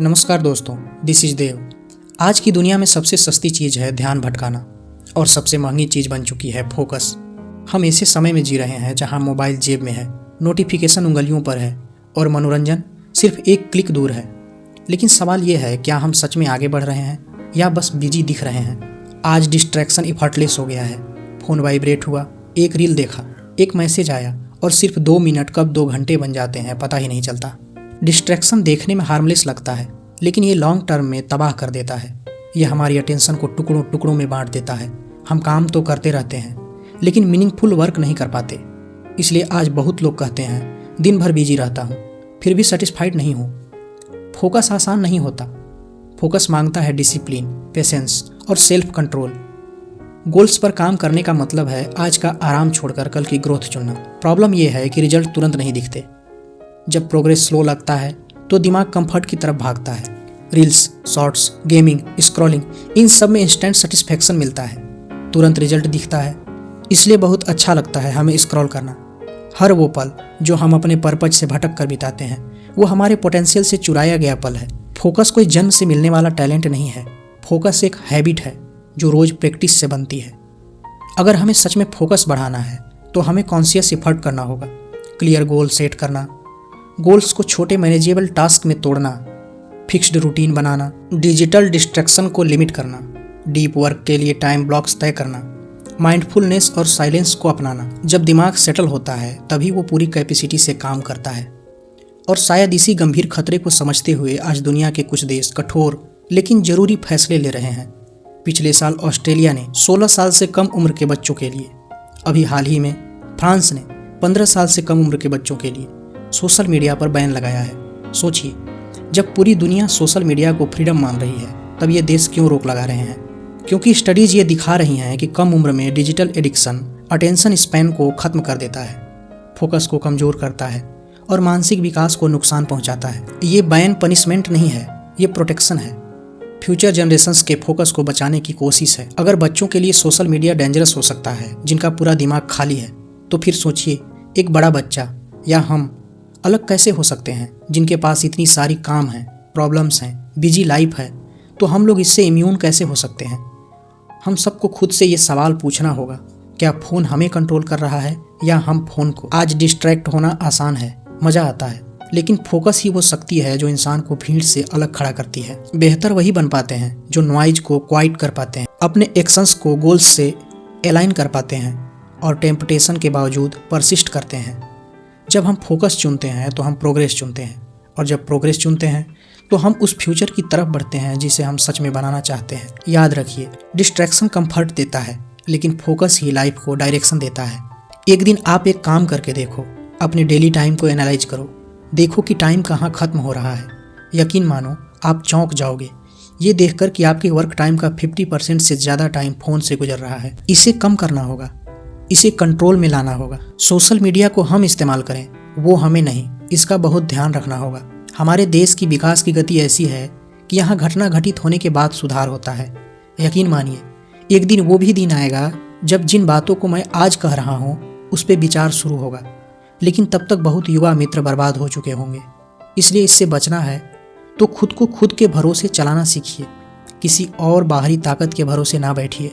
नमस्कार दोस्तों, this is देव। आज की दुनिया में सबसे सस्ती चीज़ है ध्यान भटकाना और सबसे महंगी चीज़ बन चुकी है फोकस। हम ऐसे समय में जी रहे हैं जहां मोबाइल जेब में है, नोटिफिकेशन उंगलियों पर है और मनोरंजन सिर्फ एक क्लिक दूर है। लेकिन सवाल ये है, क्या हम सच में आगे बढ़ रहे हैं या बस बिजी दिख रहे हैं? आज डिस्ट्रैक्शन इफर्टलेस हो गया है। फ़ोन वाइब्रेट हुआ, एक रील देखा, एक मैसेज आया और सिर्फ 2 मिनट कब 2 घंटे बन जाते हैं पता ही नहीं चलता। डिस्ट्रैक्शन देखने में हार्मलेस लगता है, लेकिन ये लॉन्ग टर्म में तबाह कर देता है। ये हमारी अटेंशन को टुकड़ों टुकड़ों में बांट देता है। हम काम तो करते रहते हैं, लेकिन मीनिंगफुल वर्क नहीं कर पाते। इसलिए आज बहुत लोग कहते हैं, दिन भर बिजी रहता हूँ, फिर भी सेटिस्फाइड नहीं हूँ। फोकस आसान नहीं होता। फोकस मांगता है डिसिप्लिन, पेशेंस और सेल्फ कंट्रोल। गोल्स पर काम करने का मतलब है आज का आराम छोड़कर कल की ग्रोथ चुनना। प्रॉब्लम यह है कि रिजल्ट तुरंत नहीं दिखते। जब प्रोग्रेस स्लो लगता है तो दिमाग कंफर्ट की तरफ भागता है। रील्स, शॉर्ट्स, गेमिंग, स्क्रॉलिंग, इन सब में इंस्टेंट सेटिस्फैक्शन मिलता है, तुरंत रिजल्ट दिखता है। इसलिए बहुत अच्छा लगता है हमें स्क्रॉल करना। हर वो पल जो हम अपने पर्पज से भटक कर बिताते हैं, वो हमारे पोटेंशियल से चुराया गया पल है। फोकस कोई जन्म से मिलने वाला टैलेंट नहीं है। फोकस एक हैबिट है जो रोज प्रैक्टिस से बनती है। अगर हमें सच में फोकस बढ़ाना है तो हमें कॉन्शियस एफर्ट करना होगा। क्लियर गोल सेट करना, गोल्स को छोटे मैनेजेबल टास्क में तोड़ना, फिक्स्ड रूटीन बनाना, डिजिटल डिस्ट्रैक्शन को लिमिट करना, डीप वर्क के लिए टाइम ब्लॉक्स तय करना, माइंडफुलनेस और साइलेंस को अपनाना। जब दिमाग सेटल होता है तभी वो पूरी कैपेसिटी से काम करता है। और शायद इसी गंभीर खतरे को समझते हुए आज दुनिया के कुछ देश कठोर लेकिन जरूरी फैसले ले रहे हैं। पिछले साल ऑस्ट्रेलिया ने 16 साल से कम उम्र के बच्चों के लिए, अभी हाल ही में फ्रांस ने 15 साल से कम उम्र के बच्चों के लिए सोशल मीडिया पर बैन लगाया है। सोचिए, जब पूरी दुनिया सोशल मीडिया को फ्रीडम मान रही है तब ये देश क्यों रोक लगा रहे हैं? क्योंकि स्टडीज ये दिखा रही हैं कि कम उम्र में डिजिटल एडिक्शन अटेंशन स्पैन को खत्म कर देता है, फोकस को कमजोर करता है और मानसिक विकास को नुकसान पहुंचाता है। ये बैन पनिशमेंट नहीं है, ये प्रोटेक्शन है। फ्यूचर जनरेशंस के फोकस को बचाने की कोशिश है। अगर बच्चों के लिए सोशल मीडिया डेंजरस हो सकता है जिनका पूरा दिमाग खाली है, तो फिर सोचिए एक बड़ा बच्चा या हम अलग कैसे हो सकते हैं जिनके पास इतनी सारी काम है, प्रॉब्लम्स हैं, बिजी लाइफ है। तो हम लोग इससे इम्यून कैसे हो सकते हैं? हम सबको खुद से ये सवाल पूछना होगा, क्या फ़ोन हमें कंट्रोल कर रहा है या हम फ़ोन को? आज डिस्ट्रैक्ट होना आसान है, मज़ा आता है, लेकिन फोकस ही वो शक्ति है जो इंसान को भीड़ से अलग खड़ा करती है। बेहतर वही बन पाते हैं जो नॉइज को क्वाइट कर पाते हैं, अपने एक्शंस को गोल्स से अलाइन कर पाते हैं और टेम्पटेशन के बावजूद परसिस्ट करते हैं। जब हम फोकस चुनते हैं तो हम प्रोग्रेस चुनते हैं, और जब प्रोग्रेस चुनते हैं तो हम उस फ्यूचर की तरफ बढ़ते हैं जिसे हम सच में बनाना चाहते हैं। याद रखिए, डिस्ट्रैक्शन कंफर्ट देता है, लेकिन फोकस ही लाइफ को डायरेक्शन देता है। एक दिन आप एक काम करके देखो, अपने डेली टाइम को एनालाइज करो, देखो कि टाइम कहाँ खत्म हो रहा है। यकीन मानो, आप चौंक जाओगे ये देखकर कि आपके वर्क टाइम का 50% से ज़्यादा टाइम फ़ोन से गुजर रहा है। इसे कम करना होगा, इसे कंट्रोल में लाना होगा। सोशल मीडिया को हम इस्तेमाल करें, वो हमें नहीं, इसका बहुत ध्यान रखना होगा। हमारे देश की विकास की गति ऐसी है कि यहाँ घटना घटित होने के बाद सुधार होता है। यकीन मानिए, एक दिन वो भी दिन आएगा जब जिन बातों को मैं आज कह रहा हूँ उस पर विचार शुरू होगा, लेकिन तब तक बहुत युवा मित्र बर्बाद हो चुके होंगे। इसलिए इससे बचना है तो खुद को खुद के भरोसे चलाना सीखिए, किसी और बाहरी ताकत के भरोसे ना बैठिए।